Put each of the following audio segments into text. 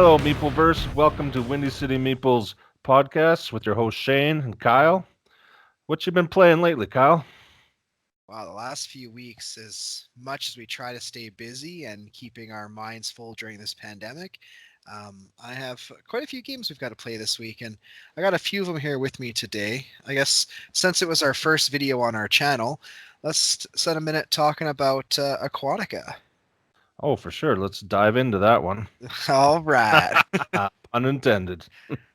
Hello, Meepleverse. Welcome to Windy City Meeples podcast with your host Shane and Kyle. What you been playing lately, Kyle? Wow, the last few weeks, as much as we try to stay busy and keeping our minds full during this pandemic, I have quite a few games we've got to play this week, and I got a few of them here with me today. I guess since it was our first video on our channel, let's spend a minute talking about Aquatica. Oh, for sure. Let's dive into that one. All right, Pun intended.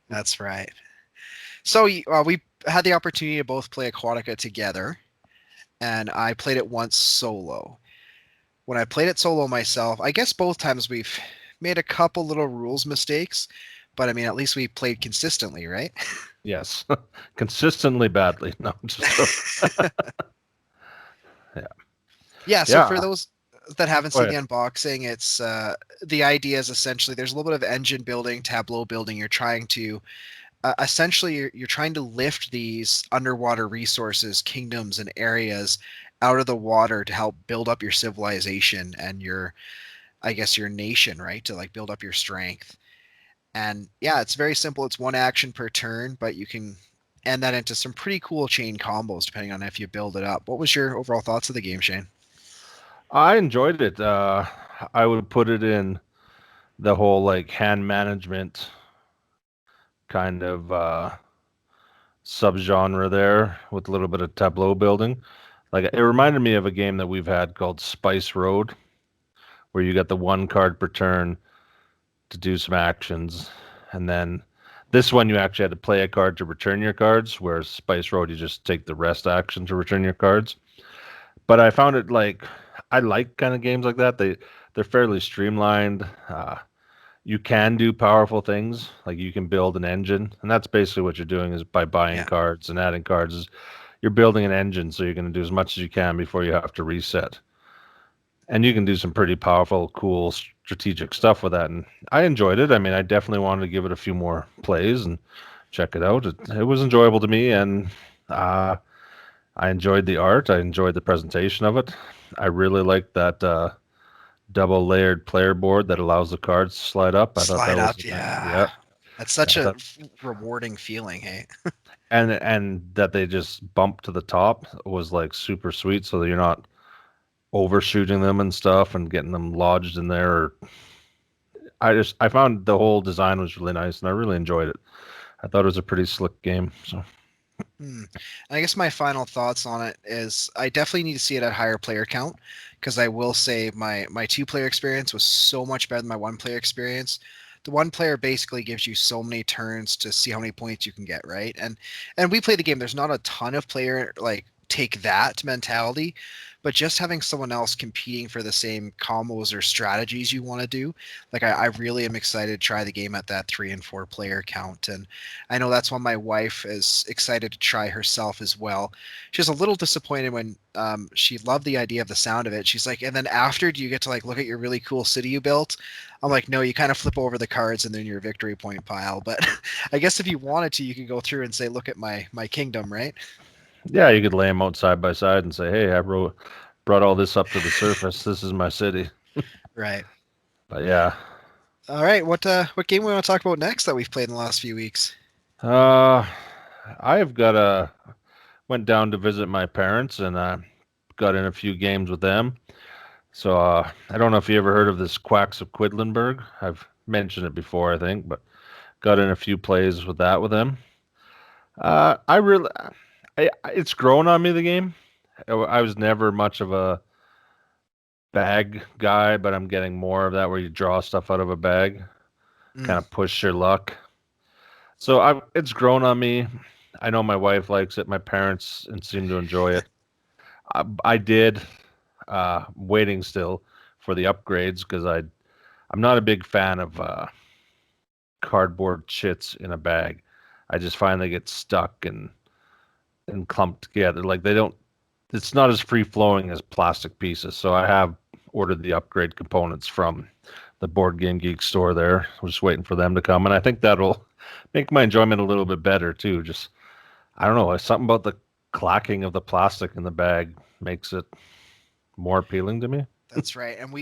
that's right. So we had the opportunity to both play Aquatica together, and I played it once solo. When I played it solo myself, I guess both times we've made a couple little rules mistakes, but I mean, at least we played consistently, right? Yes, consistently badly. No, yeah, Yeah, so for yeah. those that haven't Go seen the ahead. unboxing, it's the idea is essentially there's a little bit of engine building, tableau building. You're trying to essentially you're trying to lift these underwater resources, kingdoms, and areas out of the water to help build up your civilization and your, I guess, your nation, right? To like build up your strength. And yeah, it's very simple. It's one action per turn, but you can end that into some pretty cool chain combos depending on if you build it up. What was your overall thoughts of the game, Shane? I enjoyed it. I would put it in the whole like hand management kind of subgenre there with a little bit of tableau building. Like it reminded me of a game that we've had called Spice Road, where you get the one card per turn to do some actions, and then this one you actually had to play a card to return your cards, whereas Spice Road you just take the rest action to return your cards. But I found it like I like kind of games like that. They're fairly streamlined. You can do powerful things, like you can build an engine, and that's basically what you're doing is by buying Yeah. cards and adding cards. Is you're building an engine, so you're going to do as much as you can before you have to reset. And you can do some pretty powerful, cool, strategic stuff with that. And I enjoyed it. I mean, I definitely wanted to give it a few more plays and check it out. It was enjoyable to me, and uh, I enjoyed the art. I enjoyed the presentation of it. I really liked that double layered player board that allows the cards to slide up. I thought Slide that was up, yeah, yeah. That's such I a thought, rewarding feeling, hey? and that they just bump to the top was like super sweet, so that you're not overshooting them and stuff and getting them lodged in there. Or I found the whole design was really nice and I really enjoyed it. I thought it was a pretty slick game. So Hmm. I guess my final thoughts on it is I definitely need to see it at higher player count because I will say my two player experience was so much better than my one player experience. The one player basically gives you so many turns to see how many points you can get, right? And we play the game. There's not a ton of player like take that mentality, but just having someone else competing for the same combos or strategies you want to do, like I really am excited to try the game at that 3 and 4 player count. And I know that's why my wife is excited to try herself as well. She was a little disappointed when she loved the idea of the sound of it. She's like, and then after, do you get to like look at your really cool city you built? I'm like, no, you kind of flip over the cards and then your victory point pile. But I guess if you wanted to, you could go through and say, look at my kingdom, right? yeah, you could lay them out side by side and say, "Hey, brought all this up to the surface. This is my city." Right. But yeah, All right. What game we want to talk about next that we've played in the last few weeks? uh, I've got a went down to visit my parents and got in a few games with them. So I don't know if you ever heard of this Quacks of Quedlinburg. I've mentioned it before, I think, but got in a few plays with that with them. I really, it's grown on me the game. I was never much of a bag guy, but I'm getting more of that where you draw stuff out of a bag, Mm, kind of push your luck. So it's grown on me. I know my wife likes it. My parents and seem to enjoy it. I did waiting still for the upgrades because I'm not a big fan of cardboard chits in a bag. I just find they get stuck and clumped together. Like they don't. It's not as free flowing as plastic pieces. So I have ordered the upgrade components from the Board Game Geek store there. I'm just waiting for them to come, and I think that'll make my enjoyment a little bit better too. Just I don't know, something about the clacking of the plastic in the bag makes it more appealing to me. That's right. And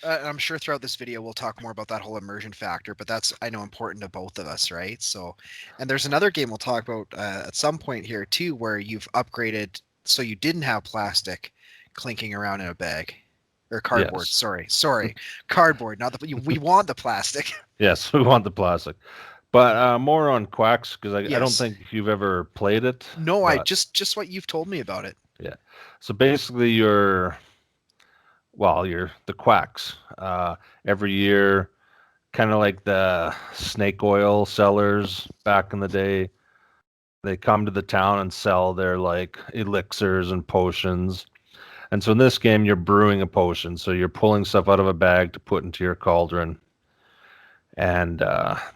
I'm sure throughout this video we'll talk more about that whole immersion factor, but that's, I know, important to both of us, right? So, and there's another game we'll talk about at some point here too, where you've upgraded so you didn't have plastic clinking around in a bag. Or cardboard, Yes. sorry. Cardboard, not we want the plastic. Yes, we want the plastic. But more on Quacks, because I don't Yes. think you've ever played it. No, I But just what you've told me about it. yeah. So basically, you're the Quacks. Every year, kind of like the snake oil sellers back in the day, they come to the town and sell their like elixirs and potions. And so in this game, you're brewing a potion. So you're pulling stuff out of a bag to put into your cauldron. And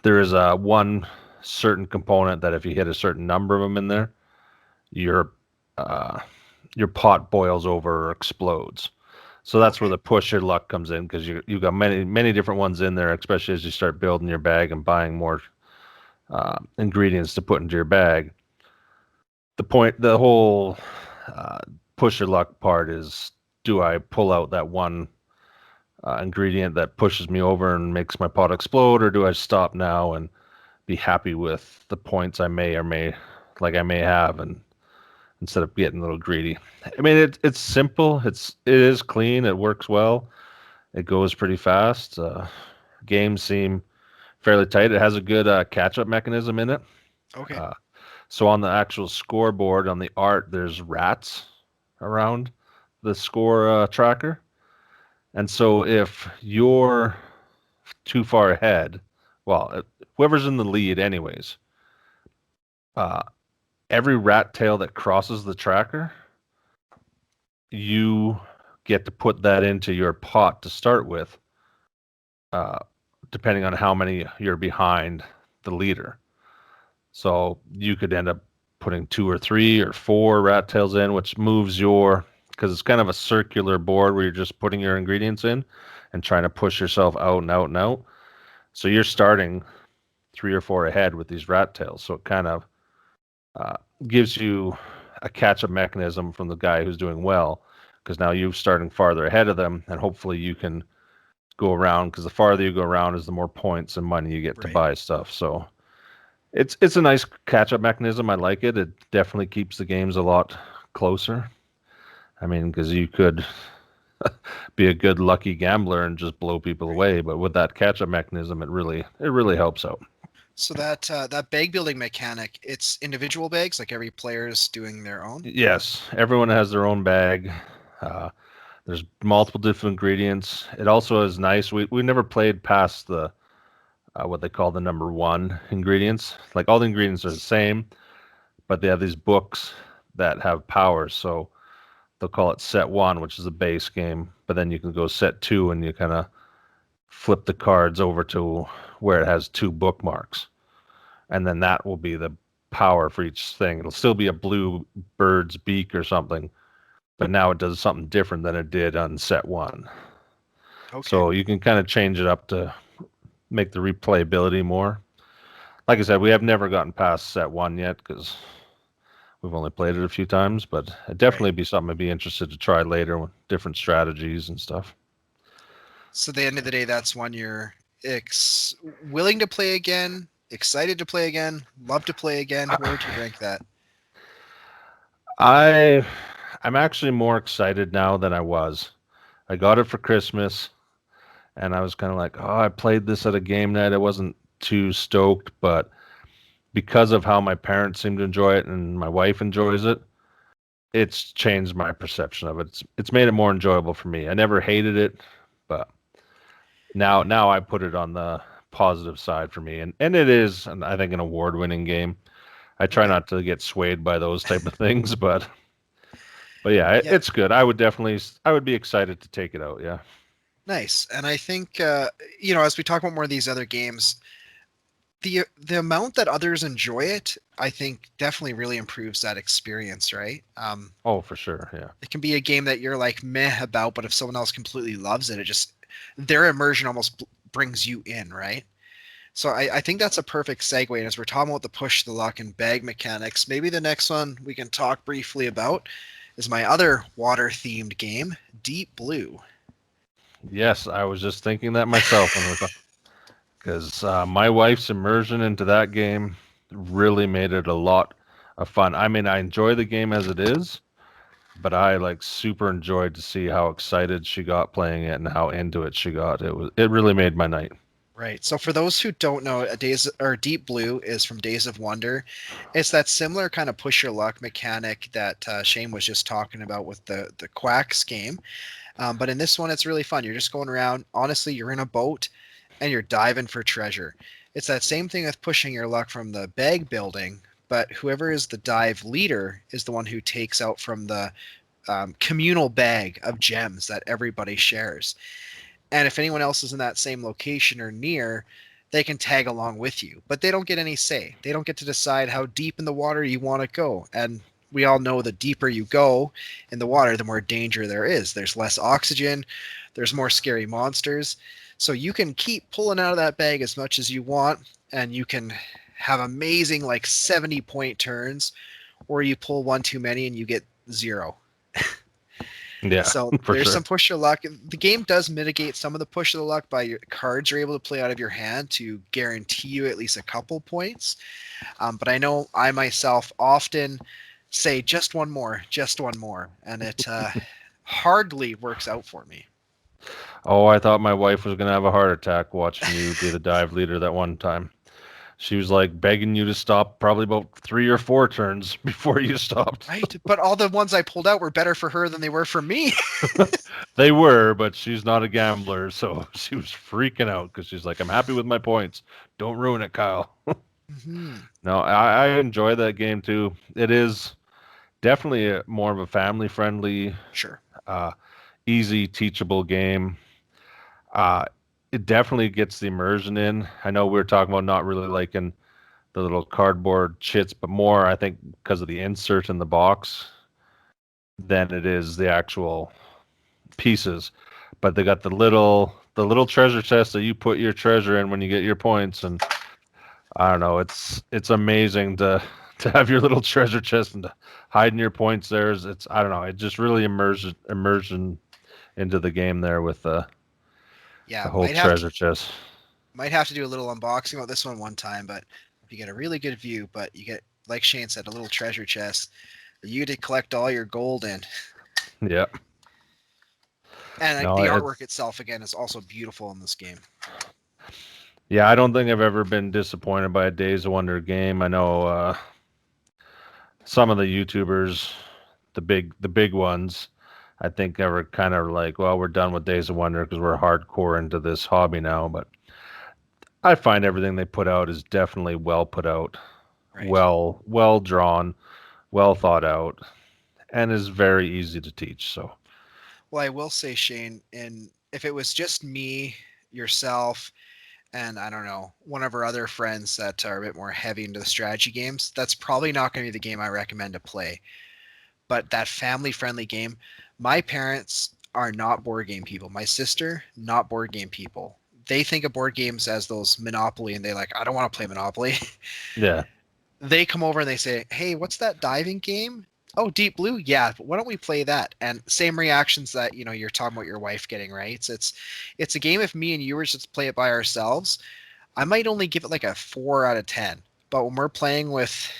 there is a one certain component that if you hit a certain number of them in there, your uh, your pot boils over or explodes. So that's where Okay. the push your luck comes in because you've got many different ones in there, especially as you start building your bag and buying more ingredients to put into your bag. The whole uh, push your luck part is: do I pull out that one ingredient that pushes me over and makes my pot explode, or do I stop now and be happy with the points I may have, and instead of getting a little greedy? I mean, it's simple. It is clean. It works well. It goes pretty fast. Games seem fairly tight. It has a good catch-up mechanism in it. Okay. Uh, so on the actual scoreboard, on the art, there's rats around the score tracker. And so if you're too far ahead, well, whoever's in the lead, anyways, uh, every rat tail that crosses the tracker, you get to put that into your pot to start with, uh, depending on how many you're behind the leader. So you could end up putting 2 or 3 or 4 rat tails in, which moves because it's kind of a circular board where you're just putting your ingredients in and trying to push yourself out and out and out. So you're starting 3 or 4 ahead with these rat tails. So it kind of uh, gives you a catch-up mechanism from the guy who's doing well, because now you're starting farther ahead of them, and hopefully you can go around, because the farther you go around is the more points and money you get to Right. buy stuff. So it's a nice catch-up mechanism. I like it. It definitely keeps the games a lot closer. I mean, because you could be a good lucky gambler and just blow people Right. away, but with that catch-up mechanism, it really helps out. So that bag building mechanic, it's individual bags, like every player is doing their own. Yes, everyone has their own bag. Uh, there's multiple different ingredients. It also is nice. We never played past the what they call the number one ingredients. Like all the ingredients are the same, but they have these books that have powers. So they'll call it set one, which is a base game, but then you can go set two and you kind of flip the cards over to where it has 2 bookmarks. And then that will be the power for each thing. It'll still be a blue bird's beak or something, but now it does something different than it did on set one. Okay. So you can kind of change it up to make the replayability more. Like I said, we have never gotten past set one yet because we've only played it a few times, but it'd Right. definitely be something I'd be interested to try later with different strategies and stuff. So at the end of the day, that's one you're willing to play again, excited to play again, love to play again. Where would you rank that? I I'm actually more excited now than I was. I got it for Christmas and I was kind of like, oh, I played this at a game night. I wasn't too stoked, but because of how my parents seem to enjoy it and my wife enjoys it, it's changed my perception of it. It's made it more enjoyable for me. I never hated it, but now I put it on the positive side for me, and it is, and I think, an award-winning game. I try Right. not to get swayed by those type of things, but yeah, Yeah. it's good. I would be excited to take it out. Yeah. Nice. And I think as we talk about more of these other games, the amount that others enjoy it, I think definitely really improves that experience, right? Oh, for sure. Yeah. It can be a game that you're like meh about, but if someone else completely loves it, it just their immersion almost brings you in, right? So I think that's a perfect segue. And as we're talking about the push, the luck, and bag mechanics, maybe the next one we can talk briefly about is my other water themed game, Deep Blue. Yes, I was just thinking that myself when we're because my wife's immersion into that game really made it a lot of fun. I mean, I enjoy the game as it is, but I like super enjoyed to see how excited she got playing it and how into it she got. It really made my night. Right. So for those who don't know, Deep Blue is from Days of Wonder. It's that similar kind of push your luck mechanic that Shane was just talking about with the Quacks game. But in this one, it's really fun. You're just going around. Honestly, you're in a boat and you're diving for treasure. It's that same thing with pushing your luck from the bag building, but whoever is the dive leader is the one who takes out from the communal bag of gems that everybody shares. And if anyone else is in that same location or near, they can tag along with you, but they don't get any say. They don't get to decide how deep in the water you want to go. And we all know the deeper you go in the water, the more danger there is. There's less oxygen, there's more scary monsters. So you can keep pulling out of that bag as much as you want, and you can have amazing, like 70-point turns, or you pull one too many and you get 0. Yeah, So for there's sure. some push of luck. The game does mitigate some of the push of the luck by your cards you're able to play out of your hand to guarantee you at least a couple points. But I know I myself often say just one more, and it hardly works out for me. Oh, I thought my wife was gonna have a heart attack watching you be the dive leader that one time. She was like begging you to stop probably about 3 or 4 turns before you stopped. Right? But all the ones I pulled out were better for her than they were for me. They were, but she's not a gambler, so she was freaking out because she's like, "I'm happy with my points. Don't ruin it, Kyle." Hmm. No, I enjoy that game too. It is definitely more of a family-friendly, Sure. uh, easy, teachable game. Uh, it definitely gets the immersion in. I know we were talking about not really liking the little cardboard chits, but more I think because of the insert in the box than it is the actual pieces. But they got the little treasure chest that you put your treasure in when you get your points, and I don't know, it's amazing to have your little treasure chest and to hiding your points there. It's I don't know, it just really immersion into the game there with the Yeah, whole treasure chest. might have to do a little unboxing about this one time, but if you get a really good view, but you get, like Shane said, a little treasure chest that you get to collect all your gold in. Yeah. And No, the artwork it's itself, again, is also beautiful in this game. yeah, I don't think I've ever been disappointed by a Days of Wonder game. I know some of the YouTubers, the big ones, I think are kind of like, well, we're done with Days of Wonder because we're hardcore into this hobby now. But I find everything they put out is definitely well put out, Right. well drawn, well thought out, and is very easy to teach. So Well, I will say, Shane, and if it was just me, yourself, and I don't know, one of our other friends that are a bit more heavy into the strategy games, that's probably not going to be the game I recommend to play. But that family friendly game, my parents are not board game people. My sister, not board game people. They think of board games as those Monopoly, and they like, I don't want to play Monopoly. yeah. They come over and they say, "Hey, what's that diving game? Oh, Deep Blue. Yeah, but why don't we play that?" And same reactions that you're talking about your wife getting, right? It's a game. If me and you were just to play it by ourselves, I might only give it like a 4 out of 10. But when we're playing with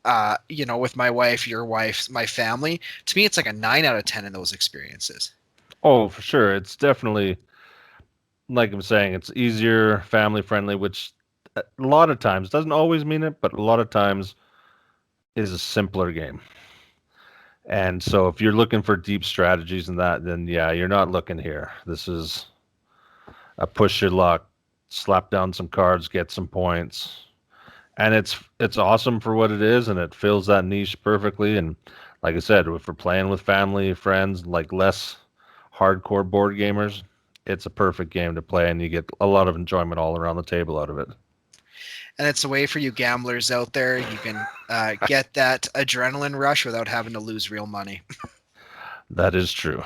with my wife, your wife, my family, to me it's like a 9 out of 10 in those experiences. Oh, for sure. It's definitely like I'm saying, it's easier, family friendly, which a lot of times doesn't always mean it, but a lot of times is a simpler game. And so if you're looking for deep strategies and that, then yeah, you're not looking here. This is a push your luck, slap down some cards, get some points. And it's awesome for what it is and it fills that niche perfectly. And like I said, if we're playing with family, friends, like less hardcore board gamers, it's a perfect game to play and you get a lot of enjoyment all around the table out of it. And it's a way for you gamblers out there. You can get that adrenaline rush without having to lose real money. That is true.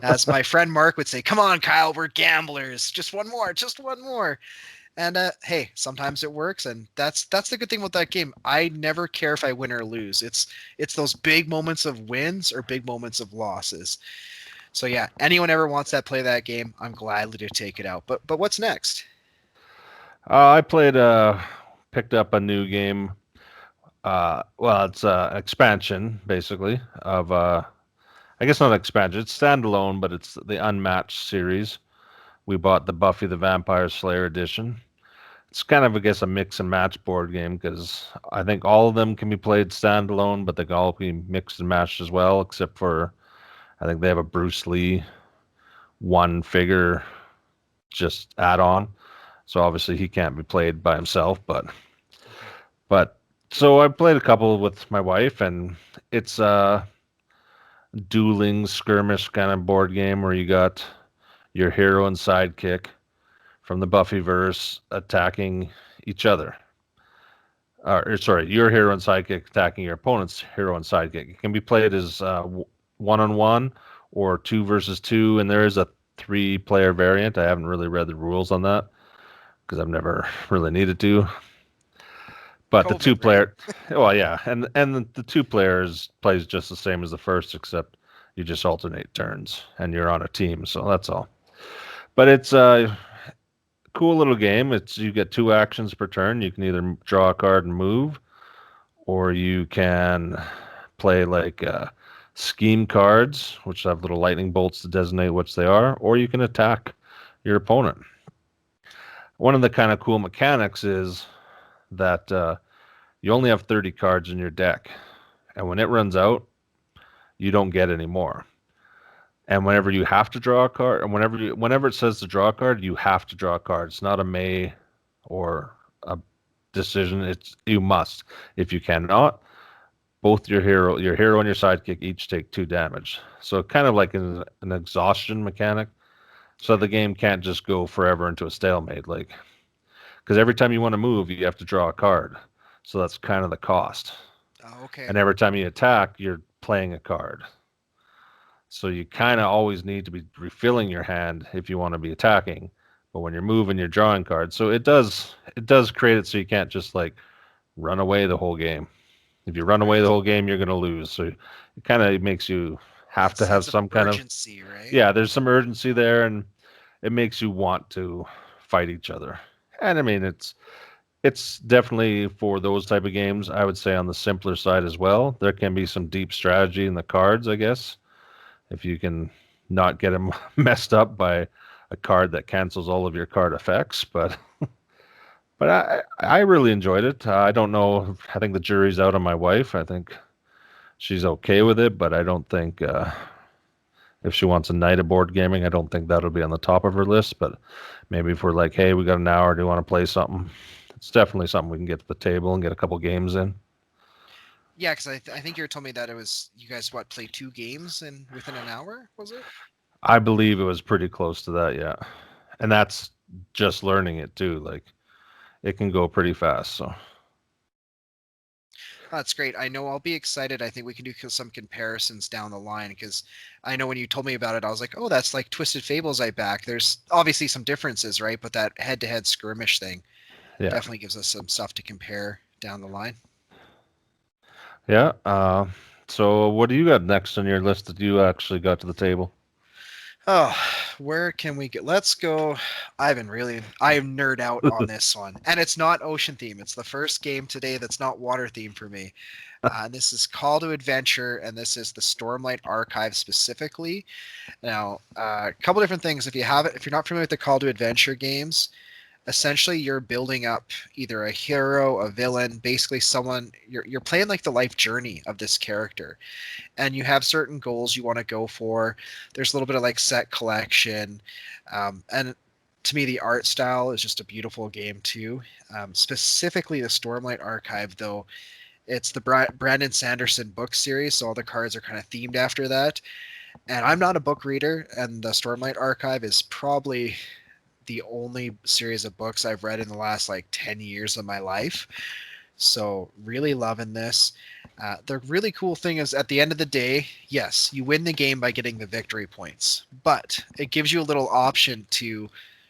As my friend Mark would say, "Come on, Kyle, we're gamblers. Just one more, just one more." And hey, sometimes it works, and that's the good thing about that game. I never care if I win or lose. It's those big moments of wins or big moments of losses. So yeah, anyone ever wants that play that game, I'm gladly to take it out. But what's next? I picked up a new game. Well, it's expansion basically of I guess not expansion. It's standalone, but it's the Unmatched series. We bought the Buffy the Vampire Slayer edition. It's kind of, I guess, a mix and match board game because I think all of them can be played standalone, but they can all be mixed and matched as well, except for I think they have a Bruce Lee one figure just add on. So obviously he can't be played by himself, Okay. but so I played a couple with my wife, and it's a dueling skirmish kind of board game where you got your hero and sidekick from the Buffyverse attacking each other. Sorry, your hero and sidekick attacking your opponent's hero and sidekick. It can be played as one on one or two versus two, and there is a three-player variant. I haven't really read the rules on that because I've never really needed to. But the COVID, right? two-player, well, yeah, and the two players plays just the same as the first, except you just alternate turns and you're on a team. So that's all. But it's a cool little game. It's you get two actions per turn. You can either draw a card and move, or you can play like scheme cards, which have little lightning bolts to designate which they are, or you can attack your opponent. One of the kind of cool mechanics is that you only have 30 cards in your deck, and when it runs out, you don't get any more. And whenever you have to draw a card, and whenever it says to draw a card, you have to draw a card. It's not a may or a decision. It's you must. If you cannot, both your hero and your sidekick each take 2 damage. So kind of like an exhaustion mechanic. So the game can't just go forever into a stalemate, like because every time you want to move, you have to draw a card. So that's kind of the cost. Oh, okay. And every time you attack, you're playing a card. So you kind of always need to be refilling your hand if you want to be attacking. But when you're moving, you're drawing cards. So it does create it so you can't just like run away the whole game. If you run away the Right. whole game, you're going to lose. So it kind of makes you have That to have sense of some kind of urgency, right? yeah. There's some urgency there, and it makes you want to fight each other. And I mean, it's definitely for those type of games. I would say on the simpler side as well. There can be some deep strategy in the cards, I guess, if you can not get them messed up by a card that cancels all of your card effects. But I really enjoyed it. I don't know. I think the jury's out on my wife. I think she's okay with it, but I don't think if she wants a night of board gaming, I don't think that'll be on the top of her list. But maybe if we're like, hey, we got an hour, do you want to play something? It's definitely something we can get to the table and get a couple games in. Yeah, because I think you told me that it was you guys played 2 games in within an hour, was it? I believe it was pretty close to that, yeah. And that's just learning it too. Like it can go pretty fast. So Oh, that's great. I know I'll be excited. I think we can do some comparisons down the line because I know when you told me about it, I was like, oh, that's like Twisted Fables I back. There's obviously some differences, right? But that head-to-head skirmish thing yeah, definitely gives us some stuff to compare down the line. yeah. So what do you got next on your list that you actually got to the table? Oh, where can we get? Let's go. I am nerd out on this one, and it's not ocean theme. It's the first game today that's not water theme for me. This is Call to Adventure, and this is the Stormlight Archive specifically. Now, a couple different things. If you're not familiar with the Call to Adventure games, essentially you're building up either a hero, a villain, basically someone. You're playing like the life journey of this character, and you have certain goals you want to go for. There's a little bit of like set collection, and to me the art style is just a beautiful game too. Specifically the Stormlight Archive, though, it's the Brandon Sanderson book series, so all the cards are kind of themed after that. And I'm not a book reader, and the Stormlight Archive is probably the only series of books I've read in the last like 10 years of my life. So really loving this. The really cool thing is at the end of the day, yes, you win the game by getting the victory points, but it gives you a little option to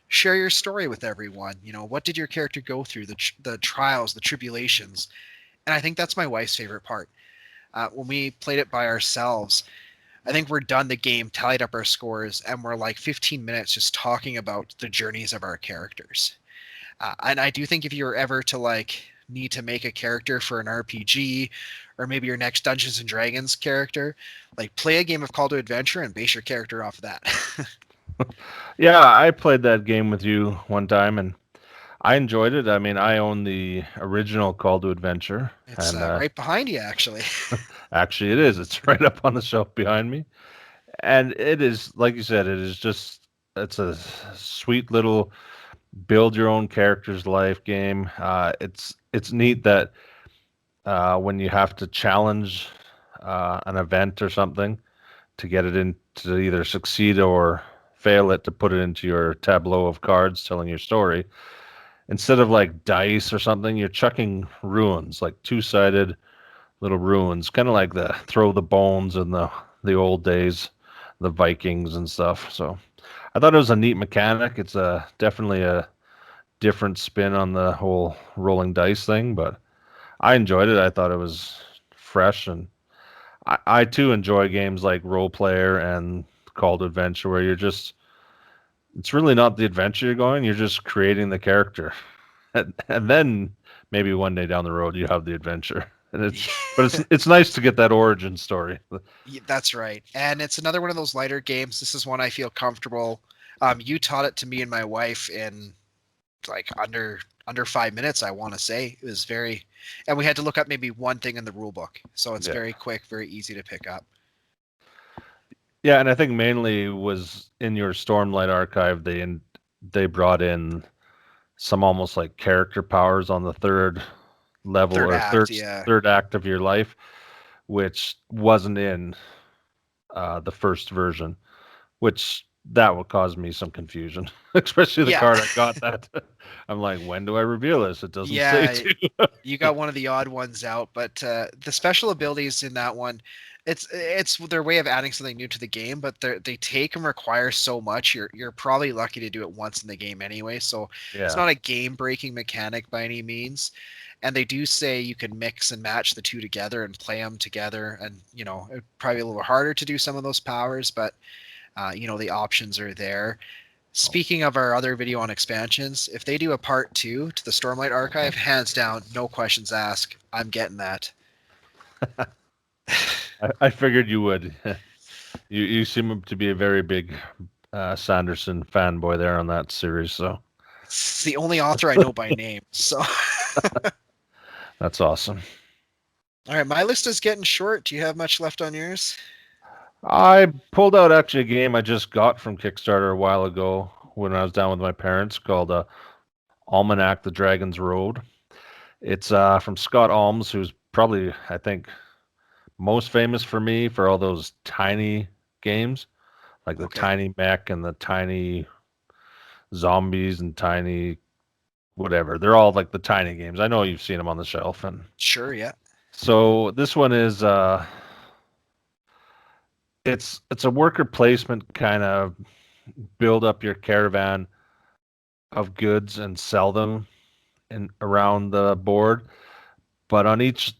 share your story with everyone. You know, what did your character go through, the trials, the tribulations? And I think that's my wife's favorite part. When we played it by ourselves, I think we're done the game, tallied up our scores, and we're like 15 minutes just talking about the journeys of our characters. And I do think if you're ever to like need to make a character for an RPG, or maybe your next Dungeons and Dragons character, like play a game of Call to Adventure and base your character off of that. Yeah, I played that game with you one time, and I enjoyed it. I mean, I own the original Call to Adventure, It's and right behind you, actually. actually, it is. It's right up on the shelf behind me, and it is, like you said, it is just it's a sweet little build your own character's life game. It's neat that when you have to challenge an event or something to get it in to either succeed or fail it to put it into your tableau of cards telling your story. Instead of like dice or something, you're chucking runes, like two-sided little runes, kind of like the throw the bones in the old days, the Vikings and stuff. So I thought it was a neat mechanic. It's a definitely a different spin on the whole rolling dice thing, but I enjoyed it. I thought it was fresh, and I too enjoy games like Role Player and Call to Adventure, where it's really not the adventure you're going, you're just creating the character. And then maybe one day down the road you have the adventure. But it's nice to get that origin story. That's right. And it's another one of those lighter games. This is one I feel comfortable. You taught it to me and my wife in like under 5 minutes, I want to say. It was very, and we had to look up maybe one thing in the rule book. So it's Yeah. very quick, very easy to pick up. Yeah, and I think mainly was in your Stormlight archive they brought in some almost like character powers on the third level Third or act, yeah. third act of your life, which wasn't in the first version, which that would cause me some confusion, especially the Yeah. card I got that. I'm like, when do I reveal this? It doesn't Yeah, say to. you got one of the odd ones out, but the special abilities in that one, it's their way of adding something new to the game, but they take and require so much. You're probably lucky to do it once in the game anyway, so it's Yeah. not a game breaking mechanic by any means. And they do say you can mix and match the two together and play them together, and it'd probably be a little harder to do some of those powers, but the options are there. Speaking of our other video on expansions, if they do a part 2 to the Stormlight archive, hands down, no questions asked, I'm getting that. I figured you would. You seem to be a very big Sanderson fanboy there on that series, so It's the only author I know by name. So, that's awesome. all right, my list is getting short. Do you have much left on yours? I pulled out actually a game I just got from Kickstarter a while ago when I was down with my parents called Almanac: The Dragon's Road. It's from Scott Alms, who's probably, I think, most famous for me for all those tiny games, like the Okay. tiny mech and the tiny zombies and tiny whatever. They're all like the tiny games. I know you've seen them on the shelf, and Sure, yeah. so this one is it's a worker placement kind of build up your caravan of goods and sell them in around the board. But on each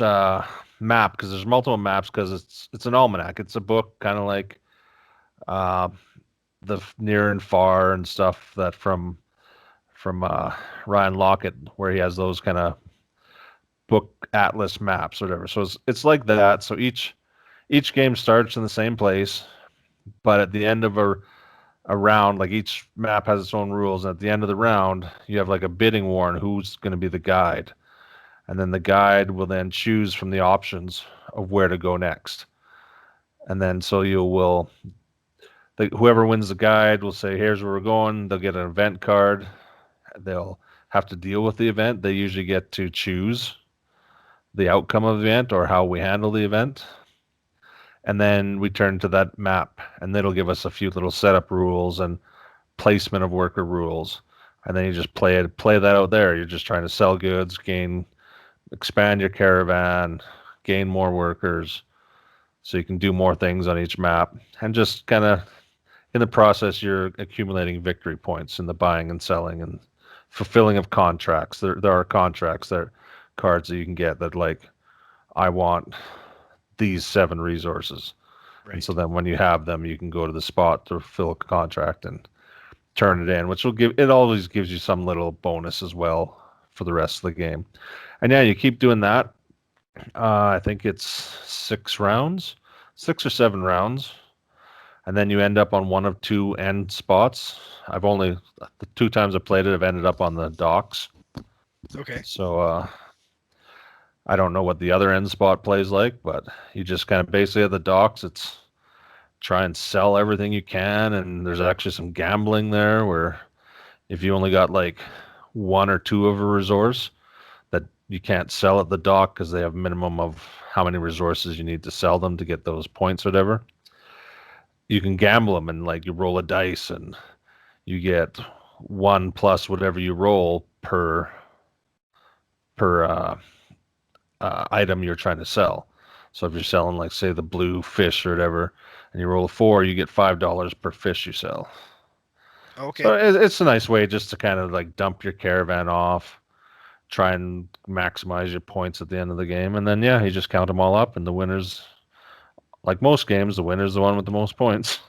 map, because there's multiple maps, because it's an almanac. It's a book, kind of like uh, the near and far and stuff that from Ryan Lockett, where he has those kind of book atlas maps, or whatever. So it's like that. So each game starts in the same place, but at the end of a round, like each map has its own rules. And at the end of the round, you have like a bidding war on who's going to be the guide. And then the guide will then choose from the options of where to go next. And then so whoever wins the guide will say, here's where we're going. They'll get an event card. They'll have to deal with the event. They usually get to choose the outcome of the event or how we handle the event. And then we turn to that map, and it'll give us a few little setup rules and placement of worker rules. And then you just play that out there. You're just trying to sell goods, expand your caravan, gain more workers, so you can do more things on each map. And just kind of in the process, you're accumulating victory points in the buying and selling and fulfilling of contracts. There are contracts, there are cards that you can get that, like, I want these 7 resources. And Right. so then when you have them, you can go to the spot to fill a contract and turn it in, which will give it always gives you some little bonus as well for the rest of the game. And yeah, you keep doing that. I think it's 6 rounds, 6 or 7 rounds, and then you end up on one of two end spots. I've only the 2 times I played it, I've ended up on the docks. Okay. So I don't know what the other end spot plays like, but you just kind of basically at the docks. It's try and sell everything you can, and there's actually some gambling there where if you only got like one or two of a resource that you can't sell at the dock because they have minimum of how many resources you need to sell them to get those points or whatever. You can gamble them and like you roll a dice and you get one plus whatever you roll per item you're trying to sell. So if you're selling like say the blue fish or whatever, and you roll a 4, you get $5 per fish you sell. Okay. So it's a nice way just to kind of like dump your caravan off, try and maximize your points at the end of the game, and then yeah, you just count them all up, and the winners, like most games, the winner's the one with the most points.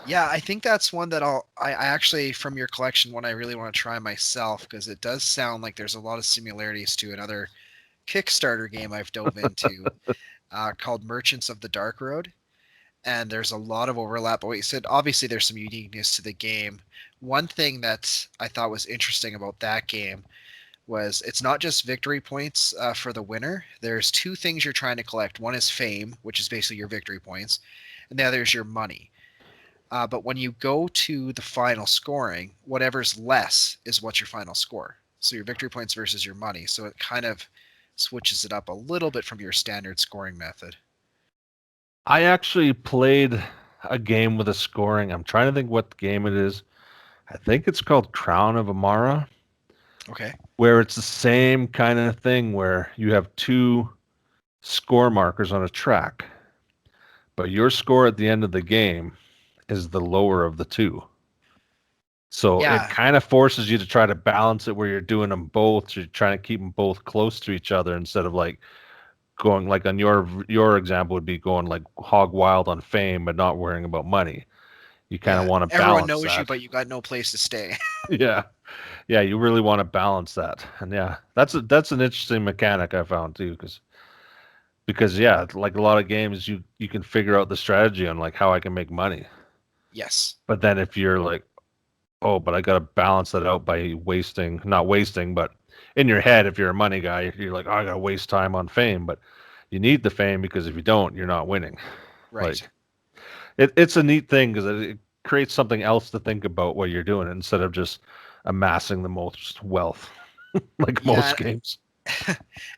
Yeah, I think that's one that I actually, from your collection, one I really want to try myself because it does sound like there's a lot of similarities to another Kickstarter game I've dove into called Merchants of the Dark Road. And there's a lot of overlap. But what you said, obviously, there's some uniqueness to the game. One thing that I thought was interesting about that game was it's not just victory points for the winner. There's two things you're trying to collect. One is fame, which is basically your victory points, and the other is your money. But when you go to the final scoring, whatever's less is what's your final score. So your victory points versus your money. So it kind of switches it up a little bit from your standard scoring method. I actually played a game with a scoring. I'm trying to think what game it is. I think it's called Crown of Amara, Okay. where it's the same kind of thing where you have two score markers on a track, but your score at the end of the game is the lower of the two. So it Yeah. kind of forces you to try to balance it where you're doing them both. So you're trying to keep them both close to each other instead of like going like on your example would be going like hog wild on fame but not worrying about money. You kind of Yeah. want to Everyone balance knows you, that. but you got no place to stay. Yeah. Yeah, you really want to balance that. And yeah, that's an interesting mechanic I found too because yeah, like a lot of games you can figure out the strategy on like how I can make money. Yes. But then if you're like, oh, but I got to balance that out by wasting, not wasting, but in your head, if you're a money guy, you're like, oh, I got to waste time on fame. But you need the fame because if you don't, you're not winning. Right. Like it's a neat thing because it creates something else to think about while you're doing it instead of just amassing the most wealth like Yeah. most games.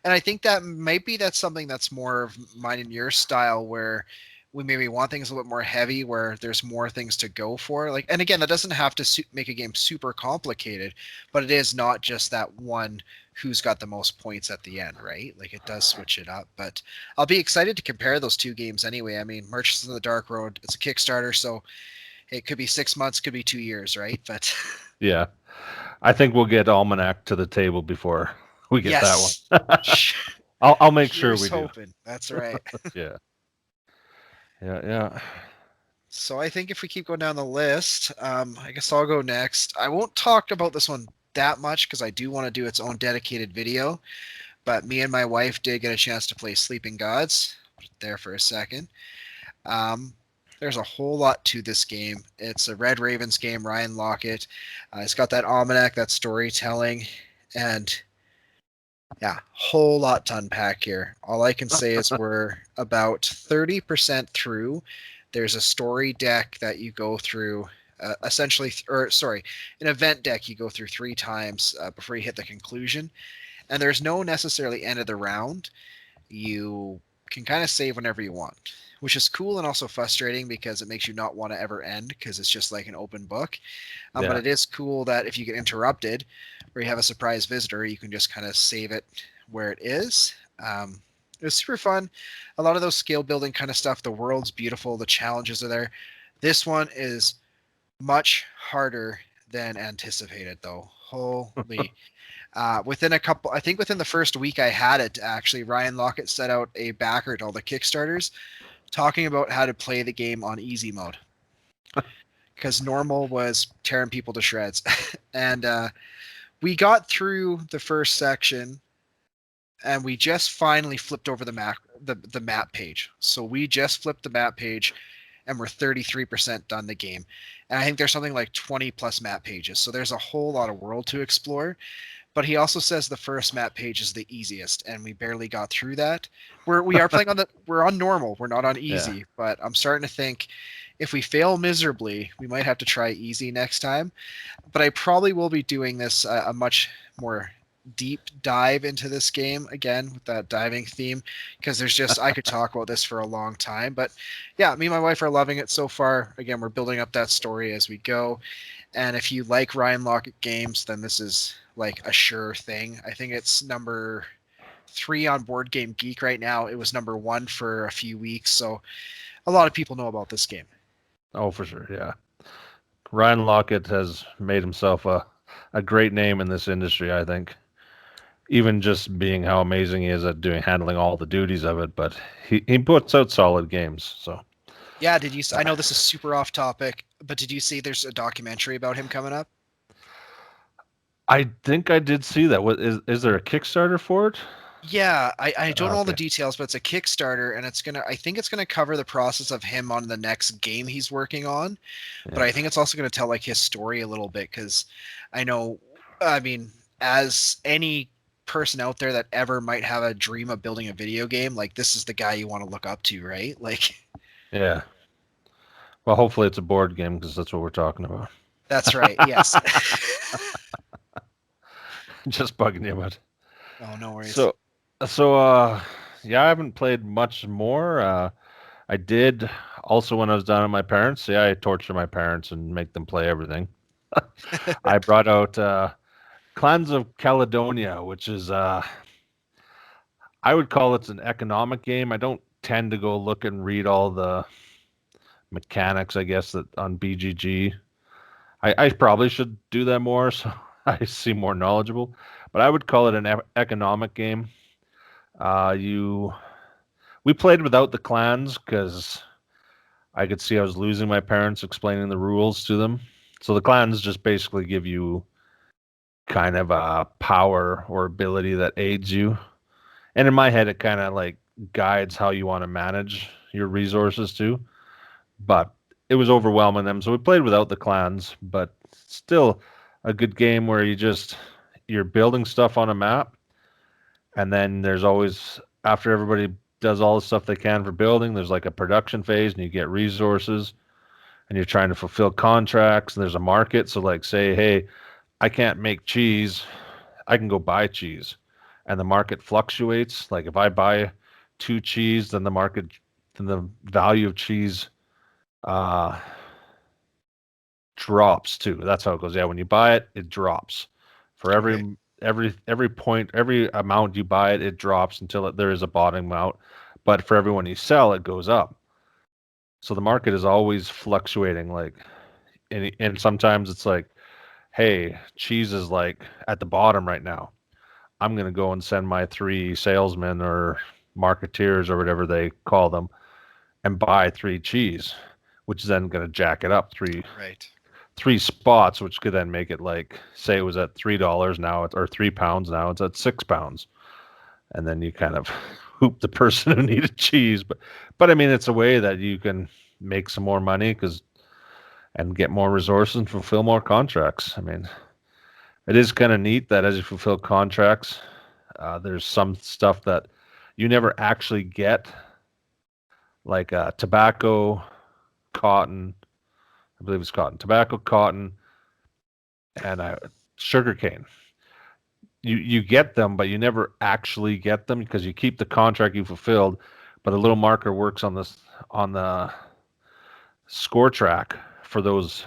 And I think that maybe that's something that's more of mine and your style where we maybe want things a little bit more heavy where there's more things to go for, like, and again, that doesn't have to make a game super complicated, but it is not just that one who's got the most points at the end, right? Like it does switch it up. But I'll be excited to compare those two games anyway. I mean, Merchants of the Dark Road, it's a Kickstarter, so it could be 6 months, could be 2 years, right? But Yeah. I think we'll get Almanac to the table before we get that one. yes. I'll make sure Here's we do. hoping. That's right. Yeah. Yeah, yeah. So I think if we keep going down the list, I guess I'll go next. I won't talk about this one that much because I do want to do its own dedicated video. But me and my wife did get a chance to play Sleeping Gods. Put it there for a second. Um, there's a whole lot to this game. It's a Red Ravens game, Ryan Lockett. It's got that almanac, that storytelling, and yeah, whole lot to unpack here. All I can say is we're about 30% through. There's a story deck that you go through, essentially, or sorry, an event deck you go through 3 times before you hit the conclusion. And there's no necessarily end of the round. You can kind of save whenever you want, which is cool and also frustrating because it makes you not want to ever end because it's just like an open book. But Yeah. it is cool that if you get interrupted or you have a surprise visitor, you can just kind of save it where it is. It was super fun. A lot of those scale building kind of stuff. The world's beautiful. The challenges are there. This one is much harder than anticipated, though. Holy. Within a couple, I think within the first week I had it, actually, Ryan Lockett set out a backer to all the Kickstarters talking about how to play the game on easy mode. Because normal was tearing people to shreds. And we got through the first section, and we just finally flipped over the map page. So we just flipped the map page, and we're 33% done the game. And I think there's something like 20 plus map pages. So there's a whole lot of world to explore. But he also says the first map page is the easiest, and we barely got through that. We are playing we're on normal. We're not on easy. Yeah. But I'm starting to think if we fail miserably, we might have to try easy next time. But I probably will be doing this a much more deep dive into this game again with that diving theme, because there's just I could talk about this for a long time. But yeah, me and my wife are loving it so far. Again, we're building up that story as we go. And if you like Ryan Lockett games, then this is like a sure thing. I think it's number 3 on Board Game Geek right now. It was number 1 for a few weeks, so a lot of people know about this game. Oh, for sure. Yeah. Ryan Lockett has made himself a great name in this industry, I think. Even just being how amazing he is at handling all the duties of it, but he puts out solid games. So Yeah, did you? I know this is super off topic, but did you see there's a documentary about him coming up? I think I did see that. What is there a Kickstarter for it? Yeah, I don't know all the Okay. details, but it's a Kickstarter, and I think it's gonna cover the process of him on the next game he's working on. But Yeah. I think it's also gonna tell like his story a little bit, because I know, I mean, as any person out there that ever might have a dream of building a video game, like this is the guy you want to look up to, right? Like, Yeah. Well, hopefully it's a board game because that's what we're talking about. that's right. Yes. Just bugging you, but Oh, no worries. so yeah, I haven't played much more. I did also when I was down at my parents. Yeah, I torture my parents and make them play everything. I brought out Clans of Caledonia, which is I would call it an economic game. I don't tend to go look and read all the mechanics, I guess, that on BGG. I probably should do that more so I seem more knowledgeable. But I would call it an economic game. You we played without the clans because I could see I was losing my parents explaining the rules to them. So the clans just basically give you kind of a power or ability that aids you. And in my head, it kind of like guides how you want to manage your resources too. But it was overwhelming them. So we played without the clans, but still a good game where you're building stuff on a map, and then there's always after everybody does all the stuff they can for building, there's like a production phase, and you get resources, and you're trying to fulfill contracts. And there's a market, so like say, hey, I can't make cheese, I can go buy cheese, and the market fluctuates. Like if I buy 2 cheese, then the value of cheese uh drops too. That's how it goes. Yeah, when you buy it, it drops. For Okay. every point, every amount you buy it, it drops until there is a bottom out. But for everyone you sell, it goes up. So the market is always fluctuating. Like, and sometimes it's like, hey, cheese is like at the bottom right now. I'm gonna go and send my 3 salesmen or marketeers or whatever they call them and buy 3 cheese, which is then gonna jack it up Right. 3 spots, which could then make it like say it was at $3 now, or £3 now, it's at £6, and then you kind of hoop the person who needed cheese. But I mean, it's a way that you can make some more money and get more resources and fulfill more contracts. I mean, it is kind of neat that as you fulfill contracts, there's some stuff that you never actually get, like tobacco, cotton. I believe it's cotton, tobacco, cotton, and sugarcane. You get them, but you never actually get them because you keep the contract you fulfilled. But a little marker works on the score track for those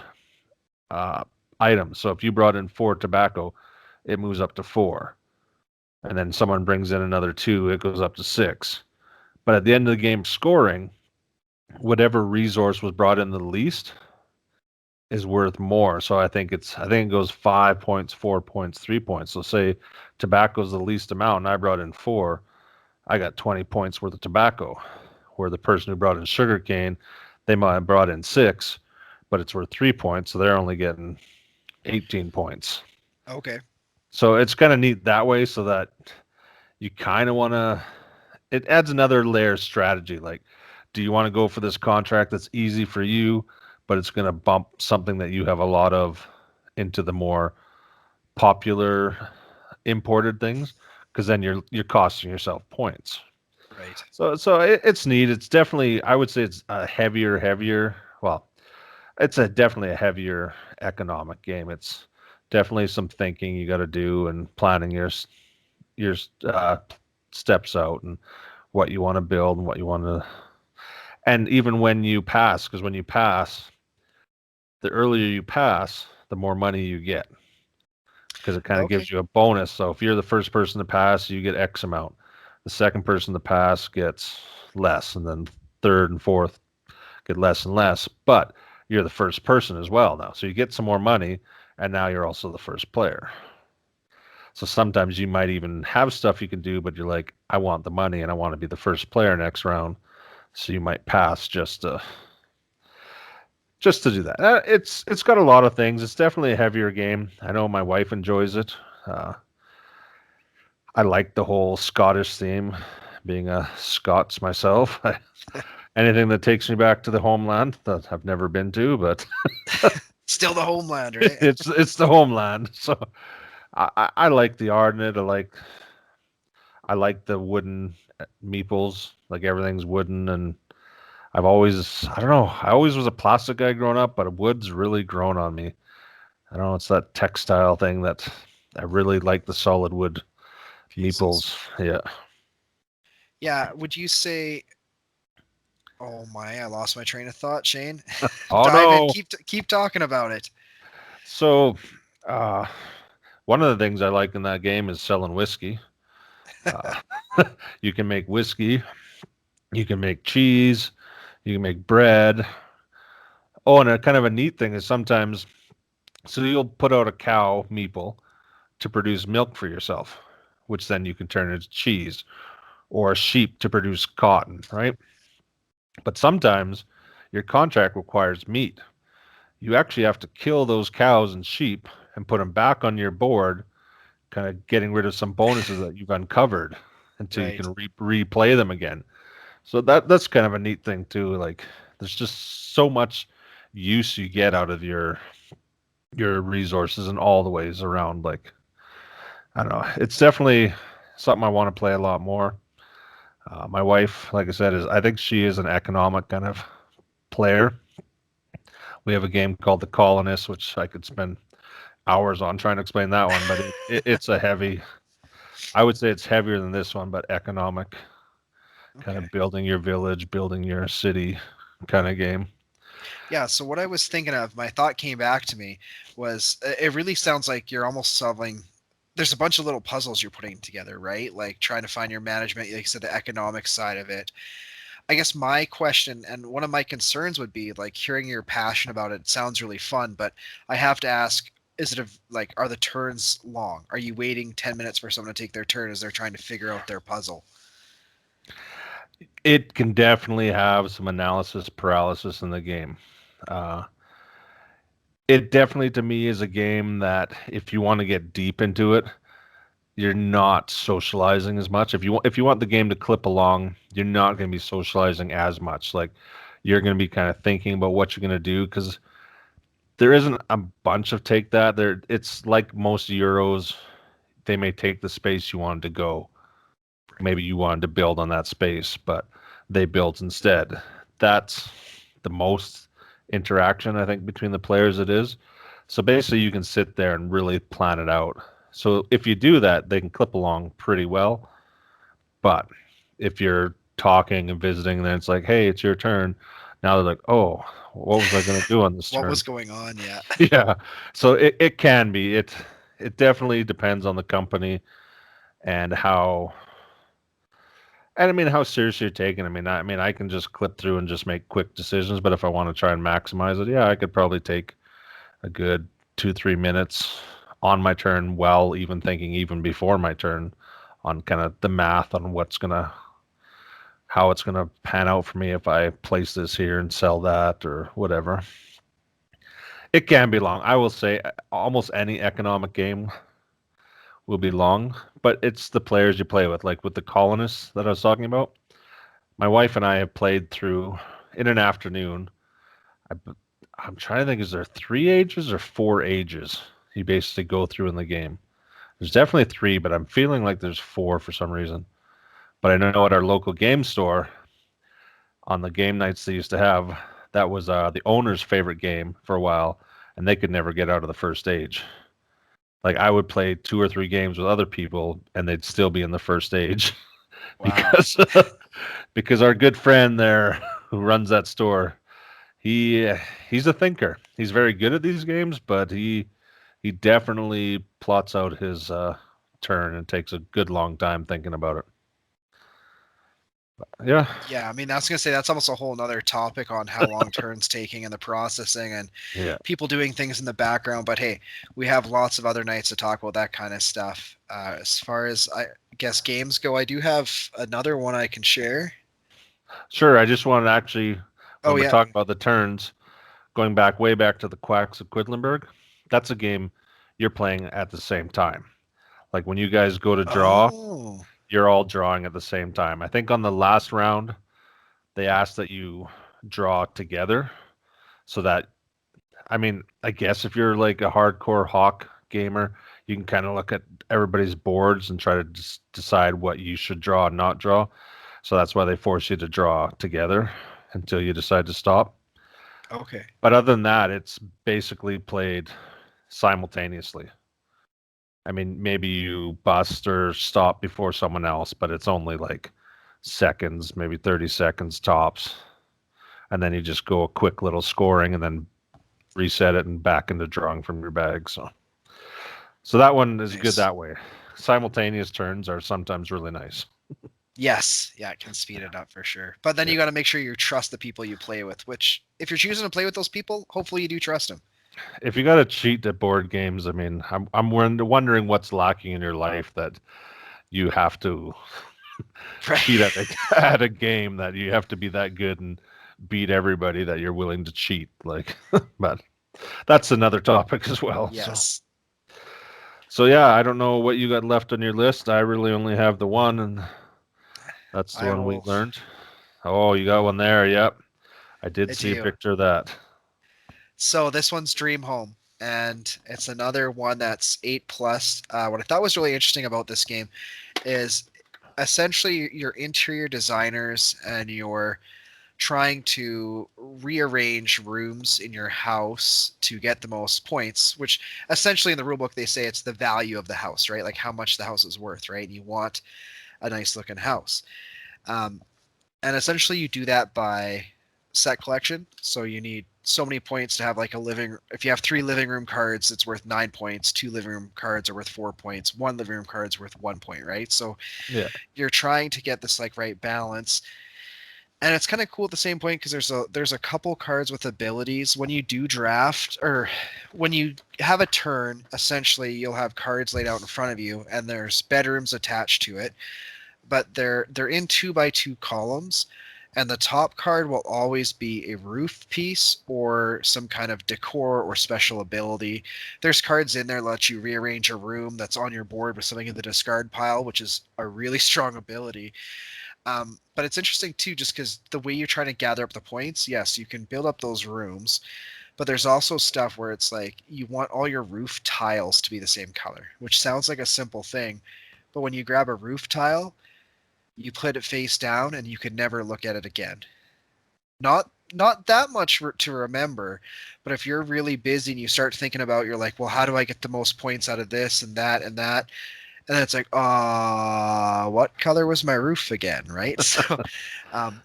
uh, items. So if you brought in 4 tobacco, it moves up to 4, and then someone brings in another 2, it goes up to 6. But at the end of the game scoring, whatever resource was brought in the least is worth more. So I think it goes 5 points, 4 points, 3 points. So say tobacco's the least amount and I brought in 4, I got 20 points worth of tobacco. where the person who brought in sugarcane, they might have brought in 6, but it's worth 3 points, so they're only getting 18 points. Okay. So it's kind of neat that way, so that you kind of want to. It adds another layer of strategy. Like, do you want to go for this contract that's easy for you, but it's going to bump something that you have a lot of into the more popular imported things? Because then you're costing yourself points. Right. So it's neat. It's definitely, I would say it's a heavier. Well, it's a definitely a heavier economic game. It's definitely some thinking you got to do and planning your steps out and what you want to build and what you want to. And even when you pass, because when you pass, the earlier you pass, the more money you get, because it kind of Okay. gives you a bonus. So if you're the first person to pass, you get X amount. The second person to pass gets less, and then third and fourth get less and less. But you're the first person as well now, so you get some more money, and now you're also the first player. So sometimes you might even have stuff you can do, but you're like, I want the money and I want to be the first player next round. So you might pass just to do that. It's got a lot of things. It's definitely a heavier game. I know my wife enjoys it. I like the whole Scottish theme, being a Scots myself. Anything that takes me back to the homeland that I've never been to, but Still the homeland, right? it's the homeland. So I like the art in it. I like the wooden meeples. Like everything's wooden, and I don't know, I always was a plastic guy growing up, but wood's really grown on me. I don't know, it's that textile thing that I really like the solid wood Pieces. meeples. Yeah. Yeah. Would you say? Oh my! I lost my train of thought, Shane. Oh Dive in. no. Keep talking about it. So, uh, one of the things I like in that game is selling whiskey. Uh, you can make whiskey, you can make cheese, you can make bread. Oh, and a kind of a neat thing is sometimes, so you'll put out a cow meeple to produce milk for yourself, which then you can turn into cheese, or a sheep to produce cotton, right? But sometimes your contract requires meat. You actually have to kill those cows and sheep and put them back on your board, kind of getting rid of some bonuses that you've uncovered until you Right. can replay them again. So that's kind of a neat thing too. Like there's just so much use you get out of your resources in all the ways around. Like I don't know, it's definitely something I want to play a lot more. My wife, like I said, is I think she is an economic kind of player. We have a game called the Colonists, which I could spend hours on trying to explain that one, but it's a heavy. I would say it's heavier than this one, but economic, kind Okay. of building your village, building your city, kind of game. Yeah. So what I was thinking of, my thought came back to me was it really sounds like you're almost solving. There's a bunch of little puzzles you're putting together, right? Like trying to find your management, like you said, the economic side of it. I guess my question and one of my concerns would be like hearing your passion about it sounds really fun, but I have to ask, is it like are the turns long? Are you waiting 10 minutes for someone to take their turn as they're trying to figure out their puzzle? It can definitely have some analysis paralysis in the game. Uh, it definitely, to me, is a game that if you want to get deep into it, you're not socializing as much. If you want the game to clip along, you're not going to be socializing as much. Like you're going to be kind of thinking about what you're going to do because there isn't a bunch of take that. There, it's like most Euros. They may take the space you wanted to go. Maybe you wanted to build on that space, but they built instead. That's the most interaction I think between the players it is. So basically, you can sit there and really plan it out. So if you do that, they can clip along pretty well. But if you're talking and visiting, then it's like, hey, it's your turn. Now they're like, oh, what was I going to do on this What turn? was going on? Yeah. Yeah. So it can be. It definitely depends on the company and I mean how serious you're taking. I mean I can just clip through and just make quick decisions, but if I want to try and maximize it, yeah, I could probably take a good 2-3 minutes on my turn while even thinking even before my turn on kind of the math on how it's going to pan out for me if I place this here and sell that or whatever. It can be long. I will say almost any economic game will be long, but it's the players you play with, like with the Colonists that I was talking about. My wife and I have played through in an afternoon. I, I'm trying to think, is there 3 ages or 4 ages you basically go through in the game? There's definitely three, but I'm feeling like there's four for some reason. But I know at our local game store, on the game nights they used to have, that was the owner's favorite game for a while, and they could never get out of the first stage. Like I would play 2 or 3 games with other people, and they'd still be in the first stage Wow. because because our good friend there who runs that store, he he's a thinker. He's very good at these games, but he definitely plots out his turn and takes a good long time thinking about it. Yeah, Yeah, I mean, I was gonna say that's almost a whole nother topic on how long turns taking and the processing and yeah. people doing things in the background. But hey, we have lots of other nights to talk about that kind of stuff. As far as I guess games go, I do have another one I can share. Sure. I just wanted to actually, Oh when we're yeah. talking about the turns, going back way back to the Quacks of Quedlinburg, that's a game you're playing at the same time. Like when you guys go to draw, Oh, you're all drawing at the same time. I think on the last round, they asked that you draw together so that, I mean, I guess if you're like a hardcore Hawk gamer, you can kind of look at everybody's boards and try to decide what you should draw and not draw. So that's why they force you to draw together until you decide to stop. okay. But other than that, it's basically played simultaneously. I mean, maybe you bust or stop before someone else, but it's only like seconds, maybe 30 seconds tops. And then you just go a quick little scoring and then reset it and back into drawing from your bag. So that one is good Nice. that way. Simultaneous turns are sometimes really nice. Yes, yeah, it can speed it up for sure. But then Yeah. you got to make sure you trust the people you play with. Which, if you're choosing to play with those people, hopefully you do trust them. If you got to cheat at board games, I mean, I'm wondering what's lacking in your life that you have to Right. cheat at at a game, that you have to be that good and beat everybody that you're willing to cheat. Like, but that's another topic as well. Yes. So yeah, I don't know what you got left on your list. I really only have the one, and that's the I one we will. learned. Oh, you got one there. Yep. I did I see a do. picture of that. So this one's Dream Home, and it's another one that's 8 plus. What I thought was really interesting about this game is essentially your interior designers and you're trying to rearrange rooms in your house to get the most points, which essentially in the rulebook they say it's the value of the house, right? Like how much the house is worth, right? And you want a nice looking house. Um, and essentially you do that by set collection. So you need so many points to have like a living. If you have 3 living room cards, it's worth 9 points. 2 living room cards are worth 4 points. 1 living room card is worth 1 point, right? So Yeah. you're trying to get this like right balance. And it's kind of cool at the same point because there's a couple cards with abilities. When you do draft or when you have a turn, essentially you'll have cards laid out in front of you, and there's bedrooms attached to it, but they're in 2 by 2 columns, and the top card will always be a roof piece or some kind of decor or special ability. There's cards in there that let you rearrange a room that's on your board with something in the discard pile, which is a really strong ability. But it's interesting too, just because the way you're trying to gather up the points, yes, you can build up those rooms, but there's also stuff where it's like you want all your roof tiles to be the same color, which sounds like a simple thing, but when you grab a roof tile, you put it face down and you can never look at it again. Not that much to remember, but if you're really busy and you start thinking about, you're like, well, how do I get the most points out of this and that and that? And then it's like, what color was my roof again, right? So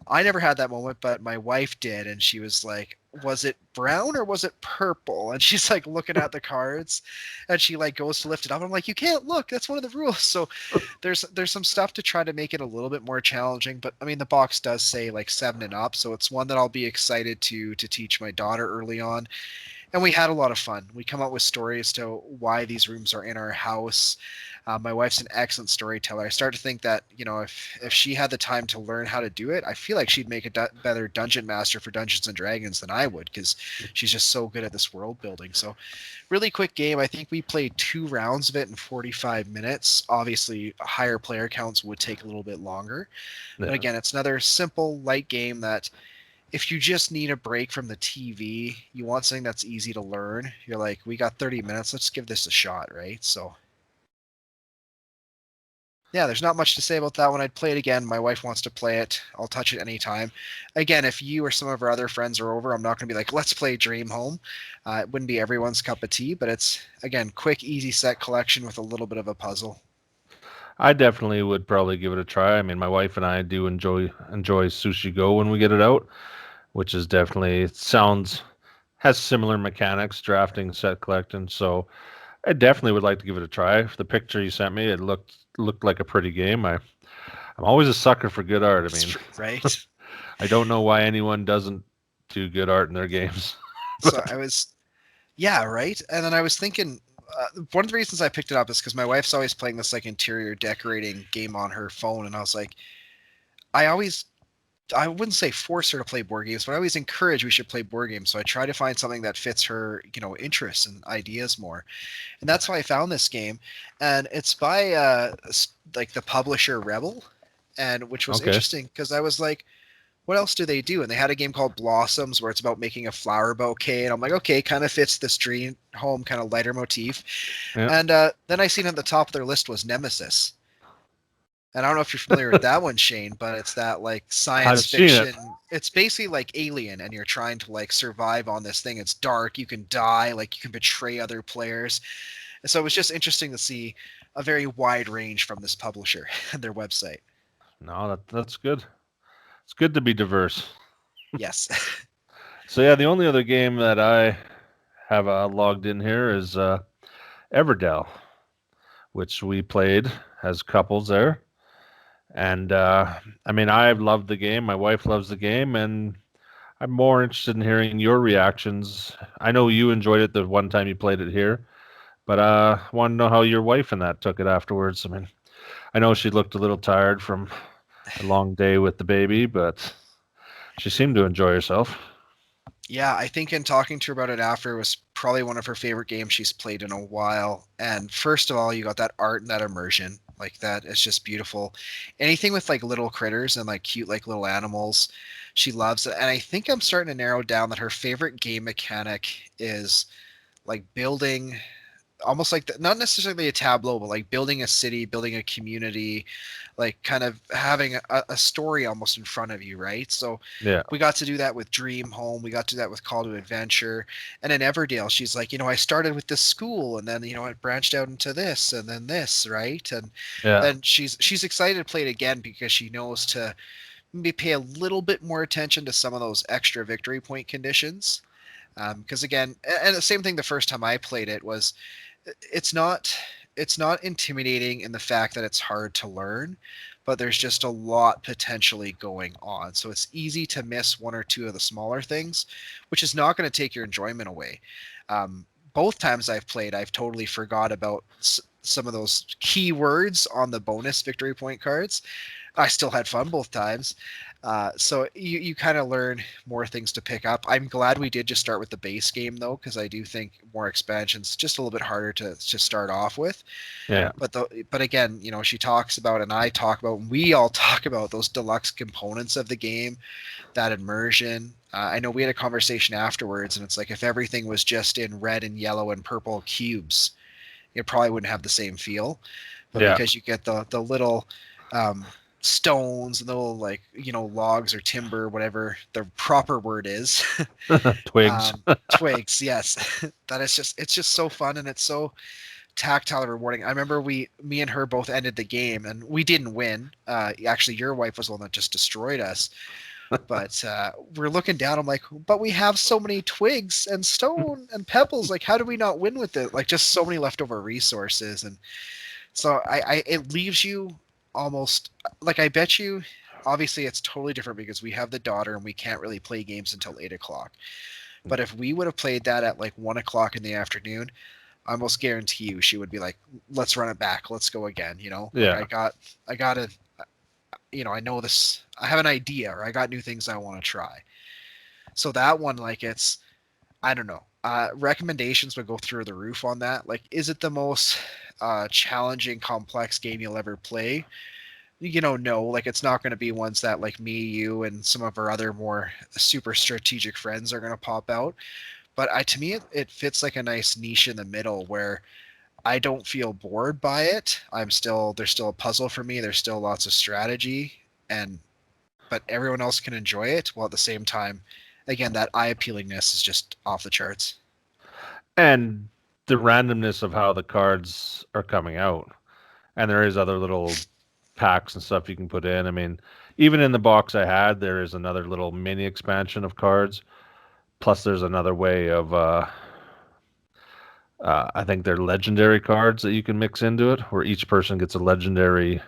I never had that moment, but my wife did, and she was like, was it brown or was it purple? And she's like looking at the cards, and she like goes to lift it up. I'm like, you can't look. That's one of the rules. So there's some stuff to try to make it a little bit more challenging, but I mean the box does say like 7 and up, so it's one that I'll be excited to teach my daughter early on. And we had a lot of fun. We come up with stories to why these rooms are in our house. My wife's an excellent storyteller. I start to think that, if she had the time to learn how to do it, I feel like she'd make a better dungeon master for Dungeons and Dragons than I would, because she's just so good at this world building. So really quick game. I think we played 2 rounds of it in 45 minutes. Obviously, higher player counts would take a little bit longer. But Yeah. again, it's another simple, light game that if you just need a break from the TV, you want something that's easy to learn. You're like, we got 30 minutes. Let's give this a shot, right? So, yeah, there's not much to say about that one. I'd play it again. My wife wants to play it. I'll touch it anytime. Again, if you or some of our other friends are over, I'm not going to be like, let's play Dream Home. It wouldn't be everyone's cup of tea, but it's, again, quick, easy set collection with a little bit of a puzzle. I definitely would probably give it a try. I mean, my wife and I do enjoy Sushi Go when we get it out, which is definitely it sounds has similar mechanics, drafting, set collecting. So I definitely would like to give it a try. The picture you sent me, it looked like a pretty game. I'm always a sucker for good art. I mean, Right? I don't know why anyone doesn't do good art in their games. So But I was, yeah, right. And then I was thinking, one of the reasons I picked it up is because my wife's always playing this like interior decorating game on her phone, and I was like, I always, I wouldn't say force her to play board games, but I always encourage we should play board games. So I try to find something that fits her, interests and ideas more, and that's why I found this game, and it's by like the publisher Rebel, and which was okay. interesting because I was like, what else do they do? And they had a game called Blossoms where it's about making a flower bouquet. And I'm like, okay, kind of fits this dream home kind of lighter motif. Yeah. And then I seen at the top of their list was Nemesis. And I don't know if you're familiar with that one, Shane, but it's that like science I've seen it. fiction. It's basically like Alien, and you're trying to like survive on this thing. It's dark. You can die. Like you can betray other players. And so it was just interesting to see a very wide range from this publisher and their website. No, that's good. It's good to be diverse. Yes. So yeah, the only other game that I have logged in here is Everdell, which we played as couples there. And I mean, I've loved the game. My wife loves the game, and I'm more interested in hearing your reactions. I know you enjoyed it the one time you played it here, but want to know how your wife and that took it afterwards. I mean, I know she looked a little tired from a long day with the baby, but she seemed to enjoy herself. Yeah, I think in talking to her about it after, it was probably one of her favorite games she's played in a while. And first of all, you got that art and that immersion. Like that, it's just beautiful. Anything with like little critters and like cute like little animals, she loves it. And I think I'm starting to narrow down that her favorite game mechanic is like building almost like not necessarily a tableau, but like building a city, building a community, like kind of having a story almost in front of you, right? So Yeah. we got to do that with Dream Home. We got to do that with Call to Adventure. And in Everdale, she's like, I started with this school and then, it branched out into this and then this, right? And Yeah. then she's excited to play it again because she knows to maybe pay a little bit more attention to some of those extra victory point conditions. Because again, and the same thing the first time I played it was it's not it's not intimidating in the fact that it's hard to learn, but there's just a lot potentially going on. So it's easy to miss one or two of the smaller things, which is not going to take your enjoyment away. Both times I've played, I've totally forgot about some of those key words on the bonus victory point cards. I still had fun both times. So you kind of learn more things to pick up. I'm glad we did just start with the base game though, because I do think more expansions just a little bit harder to start off with. Yeah. But again, she talks about and I talk about and we all talk about those deluxe components of the game, that immersion. I know we had a conversation afterwards, and it's like if everything was just in red and yellow and purple cubes, it probably wouldn't have the same feel. But Yeah. because you get the little um, stones and the little like logs or timber, whatever the proper word is, Twigs. twigs. Yes, that is just it's just so fun and it's so tactile and rewarding. I remember me and her both ended the game and we didn't win. Actually, your wife was the one that just destroyed us. But we're looking down. I'm like, but we have so many twigs and stone and pebbles. Like, how do we not win with it? Like, just so many leftover resources. And so it leaves you almost like I bet you. Obviously, it's totally different because we have the daughter and we can't really play games until 8 o'clock. But if we would have played that at like 1 o'clock in the afternoon, I almost guarantee you she would be like, "Let's run it back. Let's go again." Like Yeah. I got to, I know this. I have an idea, or I got new things I want to try. So that one, like, I don't know. Recommendations would go through the roof on that. Like, is it the most challenging, complex game you'll ever play? No. Like, it's not going to be ones that like me, you, and some of our other more super strategic friends are going to pop out. But to me, it fits like a nice niche in the middle where I don't feel bored by it. There's still a puzzle for me. There's still lots of strategy, and but everyone else can enjoy it while at the same time, again, that eye appealingness is just off the charts. And the randomness of how the cards are coming out. And there is other little packs and stuff you can put in. I mean, even in the box I had, there is another little mini expansion of cards. Plus, there's another way of, I think they're legendary cards that you can mix into it, where each person gets a legendary,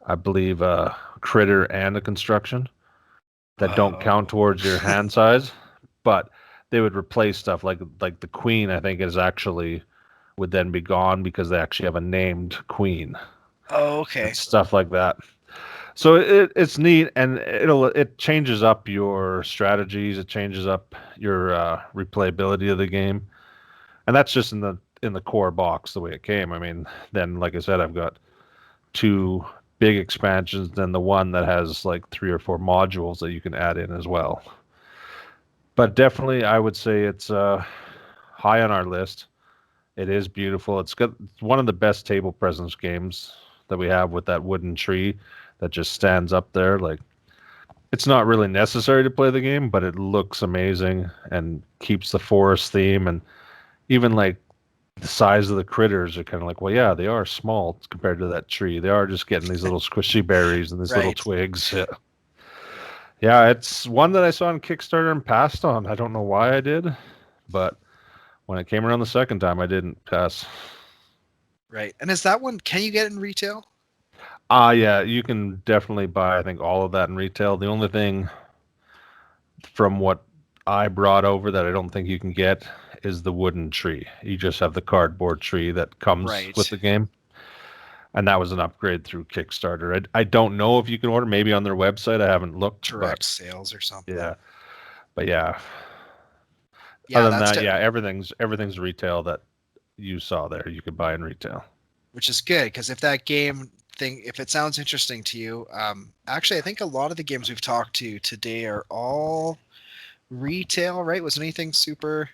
I believe, critter and a construction that don't count Oh, towards your hand size, but they would replace stuff like the queen. I think is actually would then be gone because they actually have a named queen oh, and okay. stuff like that. So it's neat, and it changes up your strategies. It changes up your replayability of the game, and that's just in the core box the way it came. I mean, then like I said, I've got two big expansions, then the one that has like 3 or 4 modules that you can add in as well. But definitely, I would say it's high on our list. It is beautiful. It's one of the best table presence games that we have with that wooden tree that just stands up there. Like it's not really necessary to play the game, but it looks amazing and keeps the forest theme. And even like the size of the critters are kind of like, well, yeah, they are small compared to that tree. They are just getting these little squishy berries and these little Right. twigs. Yeah. Yeah, it's one that I saw on Kickstarter and passed on. I don't know why I did, but when it came around the second time, I didn't pass. Right. And is that one, can you get it in retail? Yeah, you can definitely buy, I think, all of that in retail. The only thing from what I brought over that I don't think you can get is the wooden tree. You just have the cardboard tree that comes with Right. the game. And that was an upgrade through Kickstarter. I don't know if you can order, maybe on their website. I haven't looked, but Direct sales or something. yeah. But yeah, Yeah, other than that, yeah, everything's retail that you saw there. You could buy in retail. which is good because if that game thing, if it sounds interesting to you, actually, I think a lot of the games we've talked to today are all retail, right? Was anything super?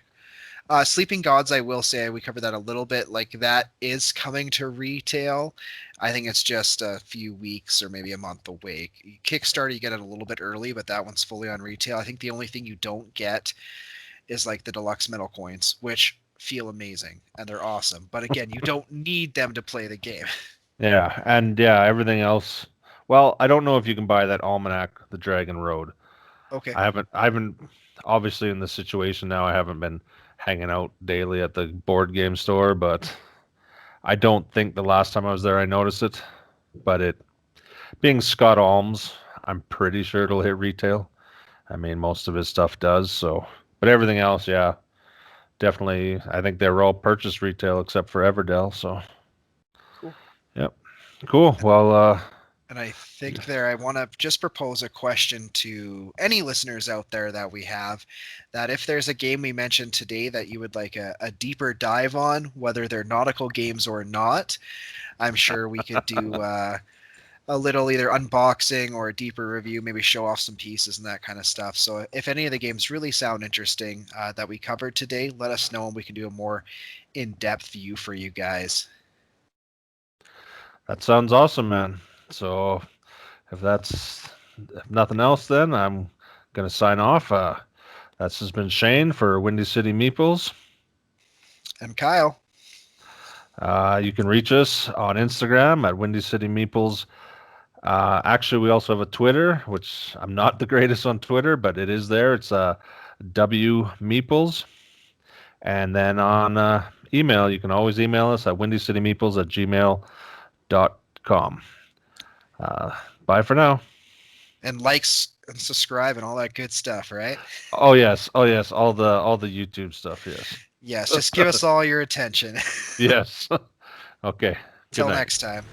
Sleeping Gods, I will say, we covered that a little bit. Like that is coming to retail. I think it's just a few weeks or maybe a month away. Kickstarter, you get it a little bit early, but that one's fully on retail. I think the only thing you don't get is like the deluxe metal coins, which feel amazing and they're awesome. But again, you don't need them to play the game. Yeah, and yeah, everything else. Well, I don't know if you can buy that Almanac, the Dragon Road. Okay. I haven't obviously in this situation now I haven't been hanging out daily at the board game store, but I don't think the last time I was there I noticed it. But it being Scott Alms, I'm pretty sure it'll hit retail. I mean, most of his stuff does, so but everything else, yeah, definitely I think they were all purchased retail except for Everdell, so Cool. yep. Cool. Well, And I think there, I want to just propose a question to any listeners out there that we have that if there's a game we mentioned today that you would like a deeper dive on, whether they're nautical games or not, I'm sure we could do a little either unboxing or a deeper review, maybe show off some pieces and that kind of stuff. So if any of the games really sound interesting that we covered today, let us know and we can do a more in-depth view for you guys. that sounds awesome, man. So if nothing else, then I'm gonna sign off. That's just been Shane for Windy City Meeples. And Kyle, You can reach us on Instagram at Windy City Meeples. Actually, we also have a Twitter, which I'm not the greatest on Twitter, but it is there. It's W Meeples. And then on email, you can always email us at windycitymeeples at gmail.com. Bye for now. and likes and subscribe and all that good stuff, right? Oh yes, all the YouTube stuff. Yes, Yes, just give us all your attention. yes. Okay. Good Till night. next time.